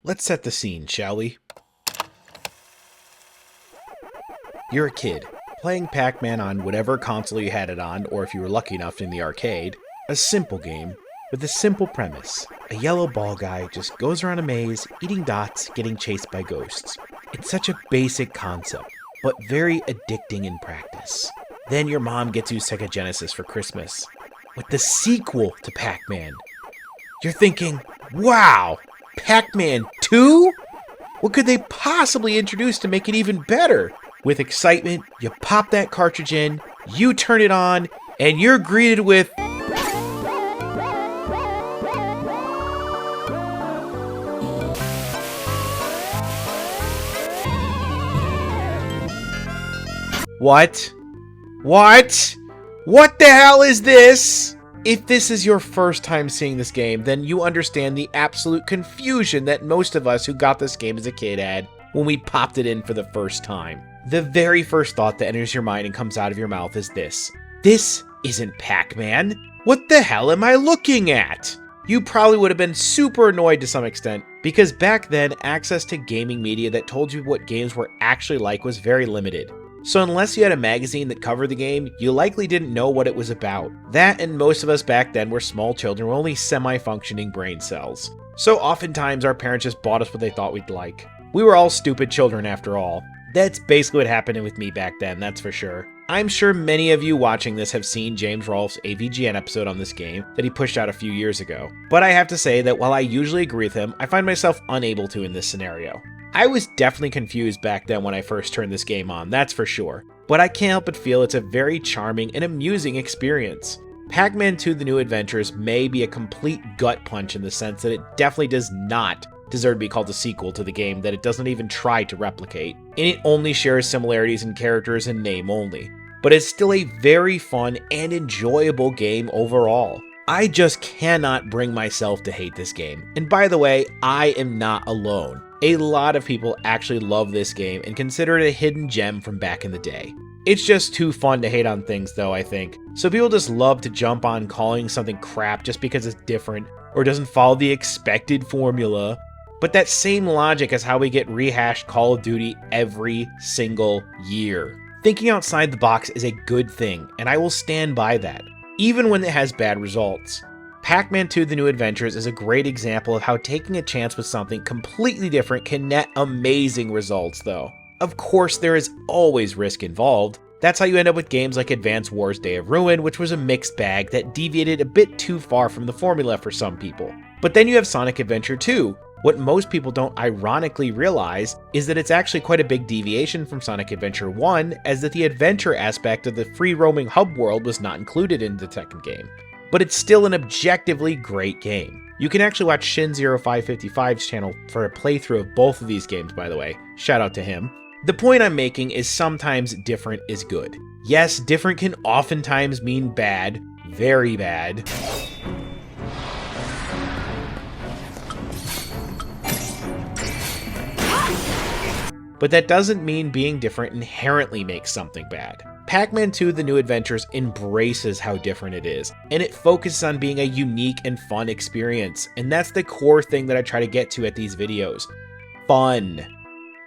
Let's set the scene, shall we? You're a kid, playing Pac-Man on whatever console you had it on, or if you were lucky enough in the arcade. A simple game, with a simple premise. A yellow ball guy just goes around a maze, eating dots, getting chased by ghosts. It's such a basic concept, but very addicting in practice. Then your mom gets you Sega Genesis for Christmas, with the sequel to Pac-Man. You're thinking, wow, Pac-Man 2? What could they possibly introduce to make it even better? With excitement, you pop that cartridge in, you turn it on, and you're greeted with... What? What? What the hell is this? If this is your first time seeing this game, then you understand the absolute confusion that most of us who got this game as a kid had when we popped it in for the first time. The very first thought that enters your mind and comes out of your mouth is this. This isn't Pac-Man. What the hell am I looking at? You probably would have been super annoyed to some extent, because back then, access to gaming media that told you what games were actually like was very limited. So unless you had a magazine that covered the game, you likely didn't know what it was about. That and most of us back then were small children with only semi-functioning brain cells. So oftentimes our parents just bought us what they thought we'd like. We were all stupid children after all. That's basically what happened with me back then, that's for sure. I'm sure many of you watching this have seen James Rolfe's AVGN episode on this game that he pushed out a few years ago. But I have to say that while I usually agree with him, I find myself unable to in this scenario. I was definitely confused back then when I first turned this game on, that's for sure. But I can't help but feel it's a very charming and amusing experience. Pac-Man 2: The New Adventures may be a complete gut punch in the sense that it definitely does not deserve to be called a sequel to the game that it doesn't even try to replicate, and it only shares similarities in characters and name only. But it's still a very fun and enjoyable game overall. I just cannot bring myself to hate this game. And by the way, I am not alone. A lot of people actually love this game and consider it a hidden gem from back in the day. It's just too fun to hate on things though, I think. So people just love to jump on calling something crap just because it's different or doesn't follow the expected formula. But that same logic is how we get rehashed Call of Duty every single year. Thinking outside the box is a good thing, and I will stand by that, even when it has bad results. Pac-Man 2: The New Adventures is a great example of how taking a chance with something completely different can net amazing results though. Of course, there is always risk involved. That's how you end up with games like Advance Wars: Day of Ruin, which was a mixed bag that deviated a bit too far from the formula for some people. But then you have Sonic Adventure 2. What most people don't ironically realize is that it's actually quite a big deviation from Sonic Adventure 1, as that the adventure aspect of the free-roaming hub world was not included in the second game. But it's still an objectively great game. You can actually watch Shin0555's channel for a playthrough of both of these games, by the way. Shout out to him. The point I'm making is sometimes different is good. Yes, different can oftentimes mean bad, very bad. But that doesn't mean being different inherently makes something bad. Pac-Man 2: The New Adventures embraces how different it is, and it focuses on being a unique and fun experience, and that's the core thing that I try to get to at these videos. Fun.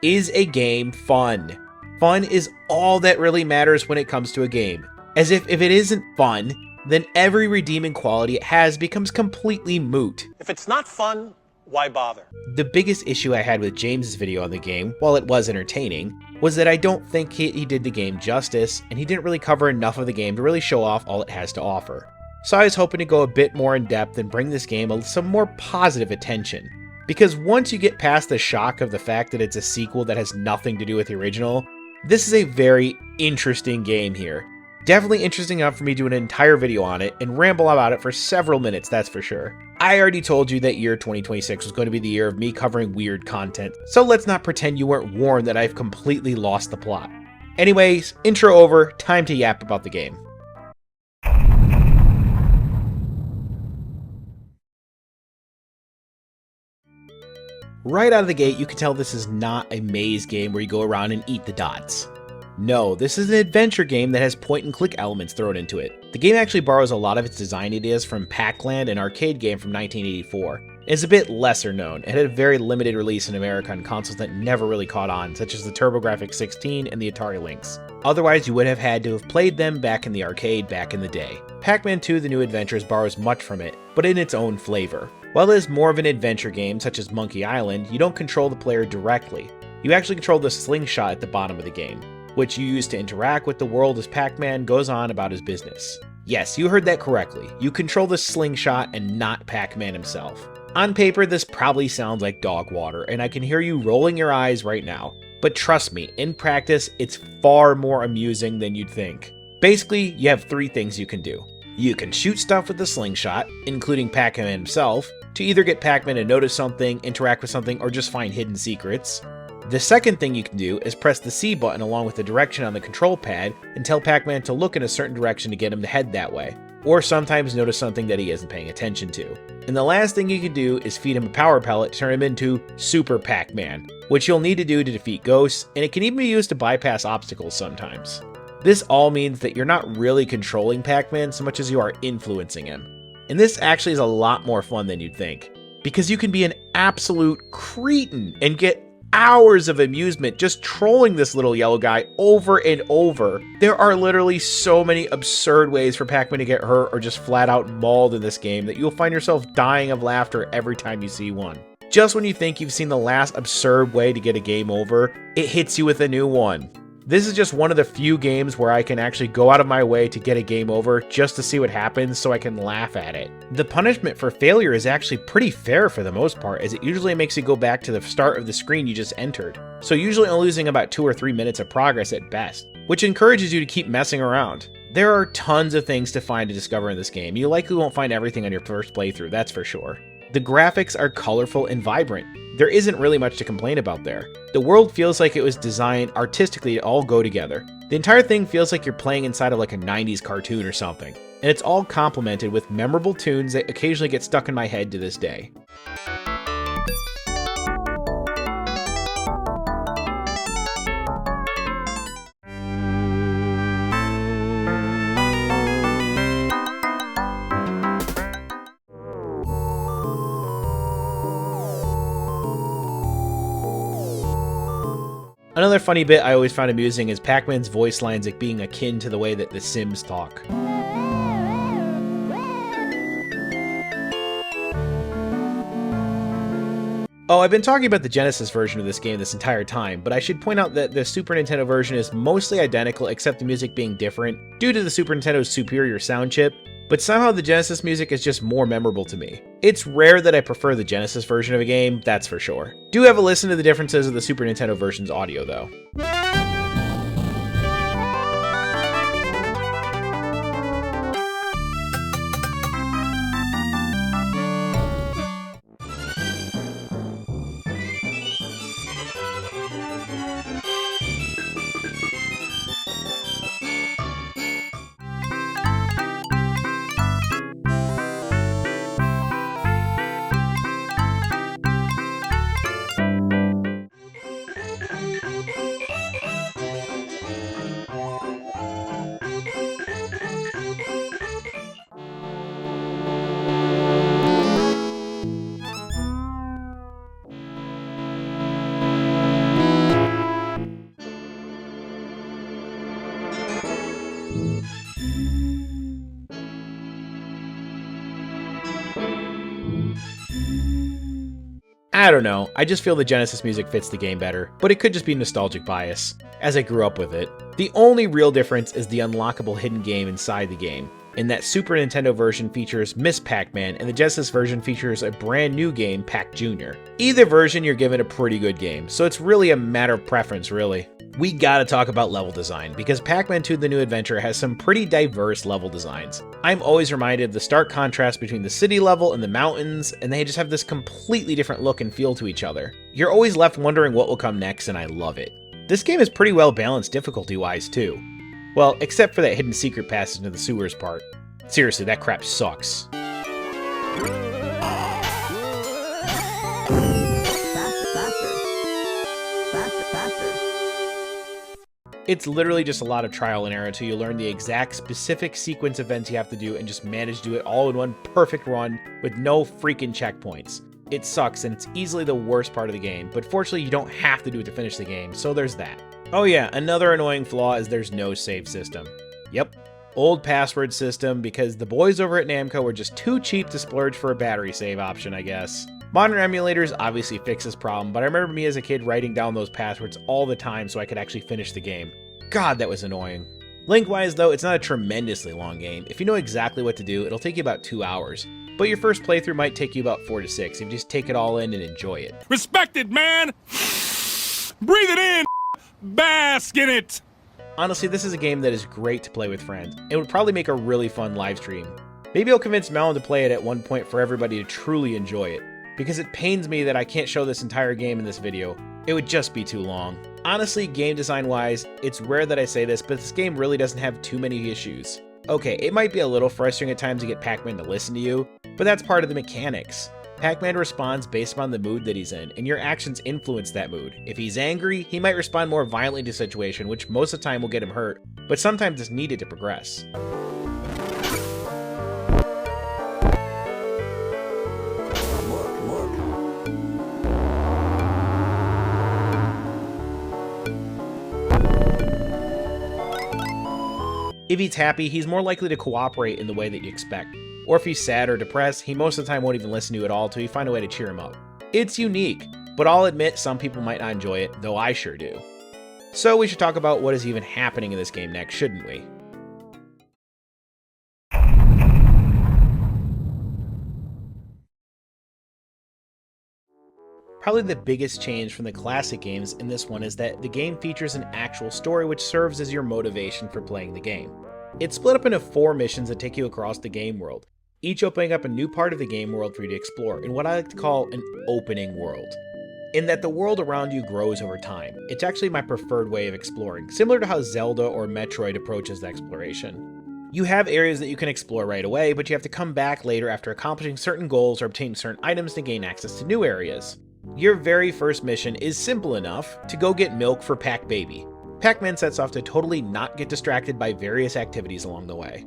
Is a game fun? Fun is all that really matters when it comes to a game. As if it isn't fun, then every redeeming quality it has becomes completely moot. If it's not fun, why bother? The biggest issue I had with James's video on the game, while it was entertaining, was that I don't think he did the game justice, and he didn't really cover enough of the game to really show off all it has to offer. So I was hoping to go a bit more in depth and bring this game some more positive attention. Because once you get past the shock of the fact that it's a sequel that has nothing to do with the original, this is a very interesting game here. Definitely interesting enough for me to do an entire video on it and ramble about it for several minutes, that's for sure. I already told you that year 2026 was going to be the year of me covering weird content, so let's not pretend you weren't warned that I've completely lost the plot. Anyways, intro over, time to yap about the game. Right out of the gate, you can tell this is not a maze game where you go around and eat the dots. No, this is an adventure game that has point-and-click elements thrown into it. The game actually borrows a lot of its design ideas from Pac-Land, an arcade game from 1984. It's a bit lesser known. It had a very limited release in America on consoles that never really caught on, such as the TurboGrafx 16 and the Atari Lynx. Otherwise, you would have had to have played them back in the arcade back in the day. Pac-Man 2: The New Adventures borrows much from it, but in its own flavor. While it is more of an adventure game, such as Monkey Island, you don't control the player directly. You actually control the slingshot at the bottom of the game, which you use to interact with the world as Pac-Man goes on about his business. Yes, you heard that correctly. You control the slingshot and not Pac-Man himself. On paper, this probably sounds like dog water, and I can hear you rolling your eyes right now. But trust me, in practice, it's far more amusing than you'd think. Basically, you have 3 things you can do. You can shoot stuff with the slingshot, including Pac-Man himself, to either get Pac-Man to notice something, interact with something, or just find hidden secrets. The second thing you can do is press the C button along with the direction on the control pad and tell Pac-Man to look in a certain direction to get him to head that way, or sometimes notice something that he isn't paying attention to. And the last thing you can do is feed him a power pellet to turn him into Super Pac-Man, which you'll need to do to defeat ghosts, and it can even be used to bypass obstacles sometimes. This all means that you're not really controlling Pac-Man so much as you are influencing him. And this actually is a lot more fun than you'd think, because you can be an absolute cretin and get hours of amusement just trolling this little yellow guy over and over. There are literally so many absurd ways for Pac-Man to get hurt or just flat out mauled in this game that you'll find yourself dying of laughter every time you see one. Just when you think you've seen the last absurd way to get a game over, it hits you with a new one. This is just one of the few games where I can actually go out of my way to get a game over just to see what happens so I can laugh at it. The punishment for failure is actually pretty fair for the most part, as it usually makes you go back to the start of the screen you just entered, so usually only losing about 2 or 3 minutes of progress at best, which encourages you to keep messing around. There are tons of things to find and discover in this game. You likely won't find everything on your first playthrough, that's for sure. The graphics are colorful and vibrant. There isn't really much to complain about there. The world feels like it was designed artistically to all go together. The entire thing feels like you're playing inside of like a 90s cartoon or something. And it's all complemented with memorable tunes that occasionally get stuck in my head to this day. Another funny bit I always found amusing is Pac-Man's voice lines like being akin to the way that the Sims talk. Oh, I've been talking about the Genesis version of this game this entire time, but I should point out that the Super Nintendo version is mostly identical except the music being different due to the Super Nintendo's superior sound chip, but somehow the Genesis music is just more memorable to me. It's rare that I prefer the Genesis version of a game, that's for sure. Do have a listen to the differences of the Super Nintendo version's audio though. I don't know, I just feel the Genesis music fits the game better, but it could just be nostalgic bias, as I grew up with it. The only real difference is the unlockable hidden game inside the game, in that Super Nintendo version features Miss Pac-Man and the Genesis version features a brand new game, Pac Jr. Either version you're given a pretty good game, so it's really a matter of preference really. We gotta talk about level design, because Pac-Man 2: The New Adventure has some pretty diverse level designs. I'm always reminded of the stark contrast between the city level and the mountains, and they just have this completely different look and feel to each other. You're always left wondering what will come next, and I love it. This game is pretty well balanced difficulty-wise too. Well, except for that hidden secret passage into the sewers part. Seriously, that crap sucks. It's literally just a lot of trial and error until you learn the exact specific sequence of events you have to do and just manage to do it all in one perfect run with no freaking checkpoints. It sucks, and it's easily the worst part of the game, but fortunately you don't have to do it to finish the game, so there's that. Oh yeah, another annoying flaw is there's no save system. Yep, old password system, because the boys over at Namco were just too cheap to splurge for a battery save option, I guess. Modern emulators obviously fix this problem, but I remember me as a kid writing down those passwords all the time so I could actually finish the game. God, that was annoying. Length-wise though, it's not a tremendously long game. If you know exactly what to do, it'll take you about 2 hours. But your first playthrough might take you about 4 to 6 if you just take it all in and enjoy it. Respect it, man! Breathe it in! Bask in it! Honestly, this is a game that is great to play with friends. It would probably make a really fun live stream. Maybe I'll convince Melon to play it at one point for everybody to truly enjoy it, because it pains me that I can't show this entire game in this video. It would just be too long. Honestly, game design wise, it's rare that I say this, but this game really doesn't have too many issues. Okay, it might be a little frustrating at times to get Pac-Man to listen to you, but that's part of the mechanics. Pac-Man responds based upon the mood that he's in, and your actions influence that mood. If he's angry, he might respond more violently to a situation, which most of the time will get him hurt, but sometimes it's needed to progress. If he's happy, he's more likely to cooperate in the way that you expect. Or if he's sad or depressed, he most of the time won't even listen to you at all till you find a way to cheer him up. It's unique, but I'll admit some people might not enjoy it, though I sure do. So we should talk about what is even happening in this game next, shouldn't we? Probably the biggest change from the classic games in this one is that the game features an actual story which serves as your motivation for playing the game. It's split up into 4 missions that take you across the game world, each opening up a new part of the game world for you to explore in what I like to call an opening world. In that the world around you grows over time. It's actually my preferred way of exploring, similar to how Zelda or Metroid approaches exploration. You have areas that you can explore right away, but you have to come back later after accomplishing certain goals or obtaining certain items to gain access to new areas. Your very first mission is simple enough to go get milk for Pac-Baby. Pac-Man sets off to totally not get distracted by various activities along the way.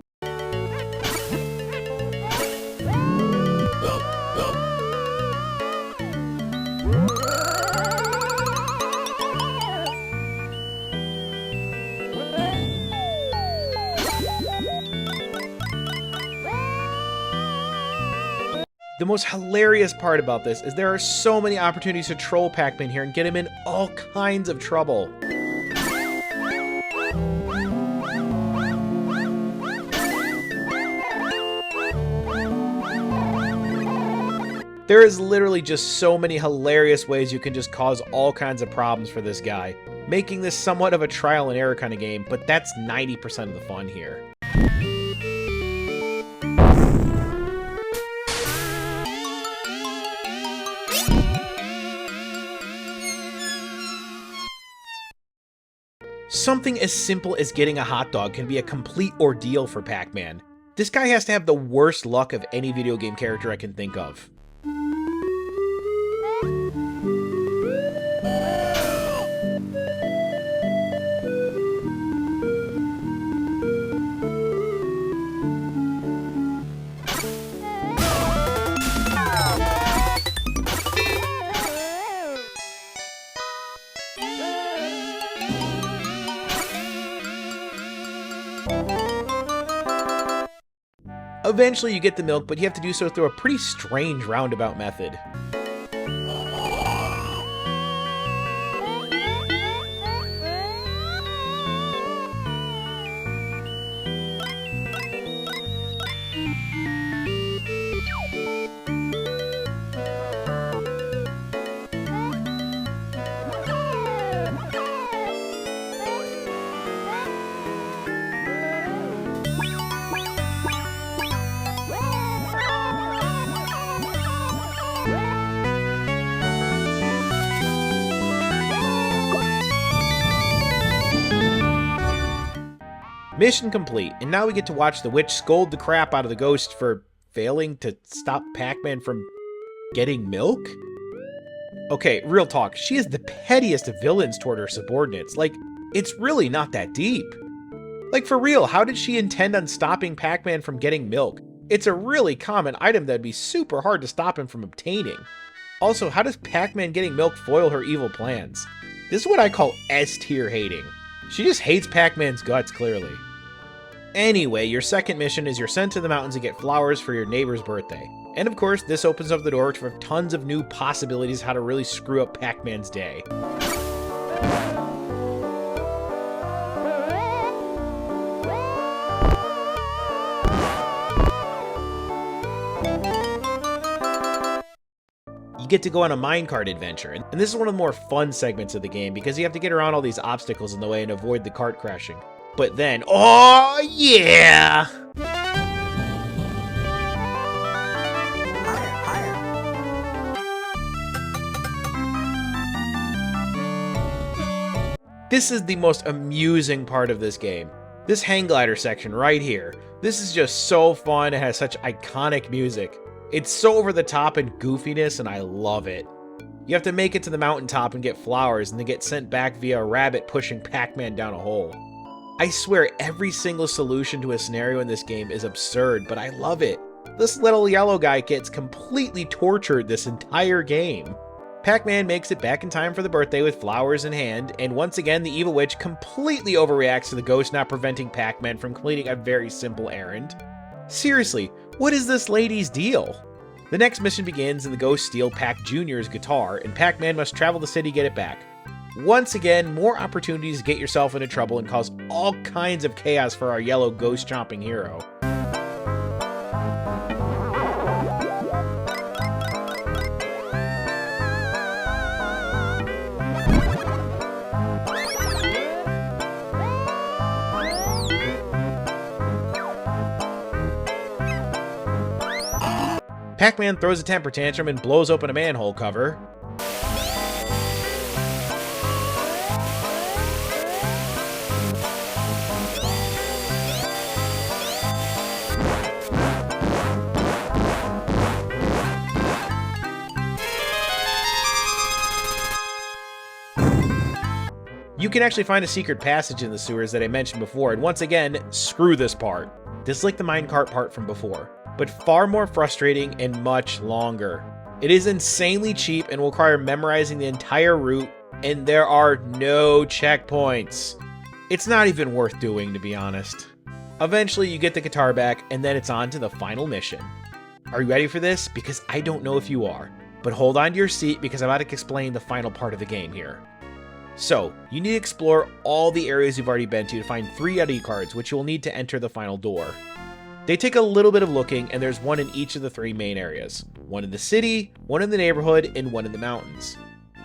The most hilarious part about this is there are so many opportunities to troll Pac-Man here and get him in all kinds of trouble. There is literally just so many hilarious ways you can just cause all kinds of problems for this guy, making this somewhat of a trial and error kind of game, but that's 90% of the fun here. Something as simple as getting a hot dog can be a complete ordeal for Pac-Man. This guy has to have the worst luck of any video game character I can think of. Eventually you get the milk, but you have to do so through a pretty strange roundabout method. Mission complete, and now we get to watch the witch scold the crap out of the ghost for failing to stop Pac-Man from getting milk? Okay, real talk, she is the pettiest of villains toward her subordinates. Like, it's really not that deep. Like, for real, how did she intend on stopping Pac-Man from getting milk? It's a really common item that'd be super hard to stop him from obtaining. Also, how does Pac-Man getting milk foil her evil plans? This is what I call S-tier hating. She just hates Pac-Man's guts, clearly. Anyway, your second mission is you're sent to the mountains to get flowers for your neighbor's birthday. And of course, this opens up the door for tons of new possibilities how to really screw up Pac-Man's day. You get to go on a minecart adventure, and this is one of the more fun segments of the game because you have to get around all these obstacles in the way and avoid the cart crashing. But then, oh yeah! This is the most amusing part of this game. This hang glider section right here. This is just so fun. It has such iconic music. It's so over the top and goofiness, and I love it. You have to make it to the mountaintop and get flowers, and then get sent back via a rabbit pushing Pac-Man down a hole. I swear every single solution to a scenario in this game is absurd, but I love it. This little yellow guy gets completely tortured this entire game. Pac-Man makes it back in time for the birthday with flowers in hand, and once again the evil witch completely overreacts to the ghost not preventing Pac-Man from completing a very simple errand. Seriously, what is this lady's deal? The next mission begins and the ghosts steal Pac Jr.'s guitar, and Pac-Man must travel the city to get it back. Once again, more opportunities to get yourself into trouble and cause all kinds of chaos for our yellow ghost-chomping hero. Pac-Man throws a temper tantrum and blows open a manhole cover. You can actually find a secret passage in the sewers that I mentioned before, and once again, screw this part. This is like the minecart part from before, but far more frustrating and much longer. It is insanely cheap and will require memorizing the entire route, and there are no checkpoints. It's not even worth doing, to be honest. Eventually, you get the guitar back, and then it's on to the final mission. Are you ready for this? Because I don't know if you are, but hold on to your seat because I'm about to explain the final part of the game here. So, you need to explore all the areas you've already been to find 3 ID cards, which you'll need to enter the final door. They take a little bit of looking, and there's one in each of the 3 main areas. One in the city, one in the neighborhood, and one in the mountains.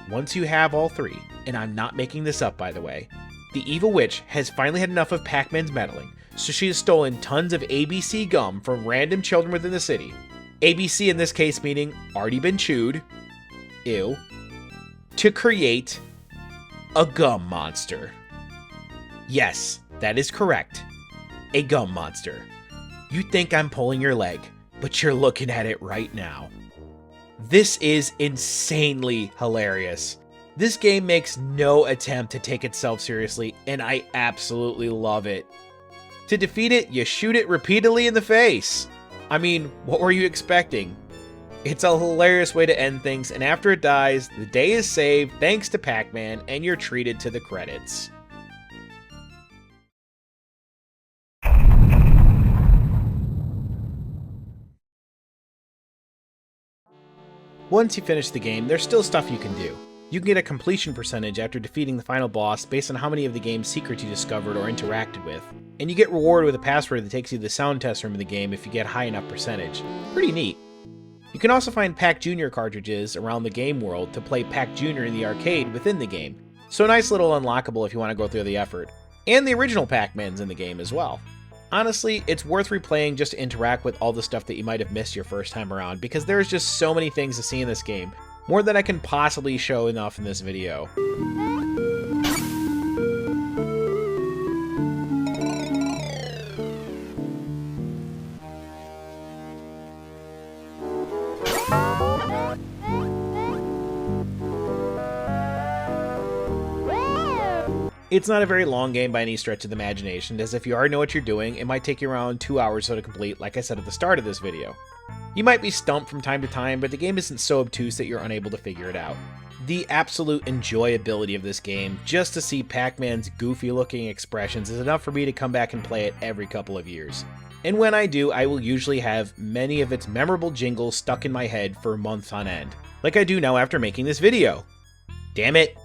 Once you have all 3, and I'm not making this up by the way, the evil witch has finally had enough of Pac-Man's meddling, so she has stolen tons of ABC gum from random children within the city. ABC in this case meaning already been chewed, ew, to create a gum monster. Yes, that is correct. A gum monster. You think I'm pulling your leg, but you're looking at it right now. This is insanely hilarious. This game makes no attempt to take itself seriously, and I absolutely love it. To defeat it, you shoot it repeatedly in the face. I mean, what were you expecting? It's a hilarious way to end things, and after it dies, the day is saved thanks to Pac-Man, and you're treated to the credits. Once you finish the game, there's still stuff you can do. You can get a completion percentage after defeating the final boss based on how many of the game's secrets you discovered or interacted with, and you get rewarded with a password that takes you to the sound test room of the game if you get a high enough percentage. Pretty neat. You can also find Pac Jr. cartridges around the game world to play Pac Jr. in the arcade within the game, so a nice little unlockable if you want to go through the effort. And the original Pac-Man's in the game as well. Honestly, it's worth replaying just to interact with all the stuff that you might have missed your first time around, because there's just so many things to see in this game, more than I can possibly show enough in this video. It's not a very long game by any stretch of the imagination, as if you already know what you're doing, it might take you around 2 hours or so to complete, like I said at the start of this video. You might be stumped from time to time, but the game isn't so obtuse that you're unable to figure it out. The absolute enjoyability of this game, just to see Pac-Man's goofy looking expressions, is enough for me to come back and play it every couple of years. And when I do, I will usually have many of its memorable jingles stuck in my head for months on end, like I do now after making this video. Damn it!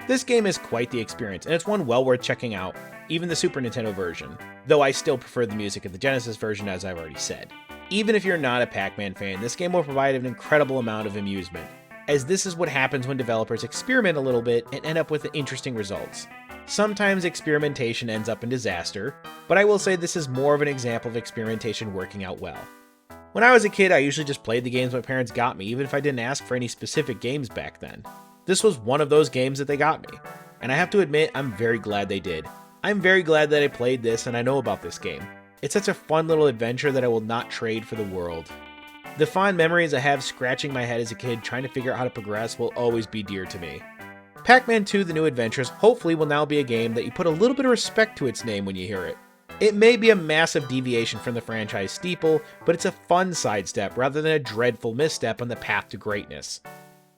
This game is quite the experience, and it's one well worth checking out, even the Super Nintendo version, though I still prefer the music of the Genesis version, as I've already said. Even if you're not a Pac-Man fan, this game will provide an incredible amount of amusement, as this is what happens when developers experiment a little bit and end up with interesting results. Sometimes experimentation ends up in disaster, but I will say this is more of an example of experimentation working out well. When I was a kid, I usually just played the games my parents got me, even if I didn't ask for any specific games back then. This was one of those games that they got me, and I have to admit, I'm very glad they did. I'm very glad that I played this and I know about this game. It's such a fun little adventure that I will not trade for the world. The fond memories I have scratching my head as a kid trying to figure out how to progress will always be dear to me. Pac-Man 2: The New Adventures hopefully will now be a game that you put a little bit of respect to its name when you hear it. It may be a massive deviation from the franchise steeple, but it's a fun sidestep rather than a dreadful misstep on the path to greatness.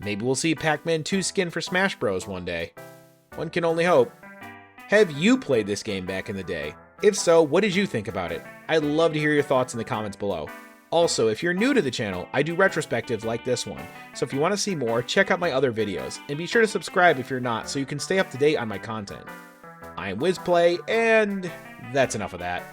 Maybe we'll see Pac-Man 2 skin for Smash Bros. One day. One can only hope. Have you played this game back in the day? If so, what did you think about it? I'd love to hear your thoughts in the comments below. Also, if you're new to the channel, I do retrospectives like this one, so if you want to see more, check out my other videos, and be sure to subscribe if you're not so you can stay up to date on my content. I am WizPlay, and that's enough of that.